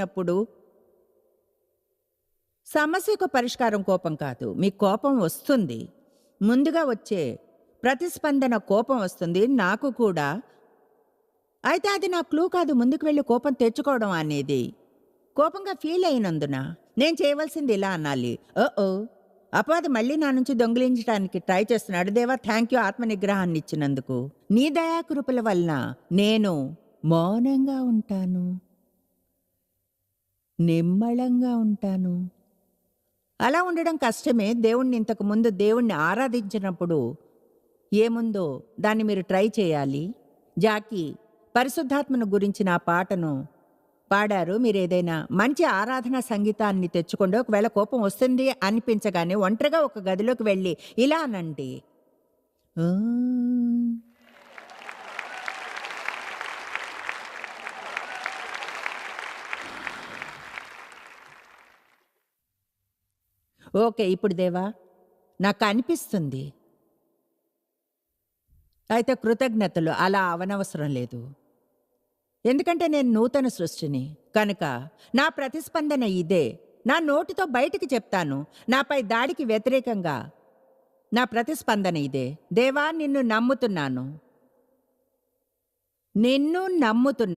ఎత్తినప్పుడు సమస్యకు పరిష్కారం కోపం కాదు. మీకు కోపం వస్తుంది. ముందుగా వచ్చే ప్రతిస్పందన కోపం వస్తుంది. నాకు కూడా. అయితే అది నా క్లూ కాదు ముందుకు వెళ్ళి కోపం తెచ్చుకోవడం అనేది. కోపంగా ఫీల్ అయినందున నేను చేయవలసింది ఇలా అనాలి. ఓ అపవాది మళ్ళీ నా నుంచి దొంగిలించడానికి ట్రై చేస్తున్నాడు. దేవా థ్యాంక్ యూ ఆత్మనిగ్రహాన్ని ఇచ్చినందుకు. నీ దయాకృపల వలన నేను మౌనంగా ఉంటాను, నిమ్మళంగా ఉంటాను. అలా ఉండడం కష్టమే. దేవుణ్ణి ఇంతకు ముందు దేవుణ్ణి ఆరాధించినప్పుడు ఏముందో దాన్ని మీరు ట్రై చేయాలి. జాకీ పరిశుద్ధాత్మను గురించిన ఆ పాటను పాడారు. మీరు ఏదైనా మంచి ఆరాధనా సంగీతాన్ని తెచ్చుకోండి. ఒకవేళ కోపం వస్తుంది అనిపించగానే ఒంటరిగా ఒక గదిలోకి వెళ్ళి ఇలా అనండి. "ఆ." ఓకే, ఇప్పుడు దేవా నాకు అనిపిస్తుంది. అయితే కృతజ్ఞతలు. అలా అవనవసరం లేదు. ఎందుకంటే నేను నూతన సృష్టిని కనుక నా ప్రతిస్పందన ఇదే. నా నోటితో బయటికి చెప్తాను. నాపై దాడికి వ్యతిరేకంగా నా ప్రతిస్పందన ఇదే. దేవా నిన్ను నమ్ముతున్నాను, నిన్ను నమ్ముతున్నా.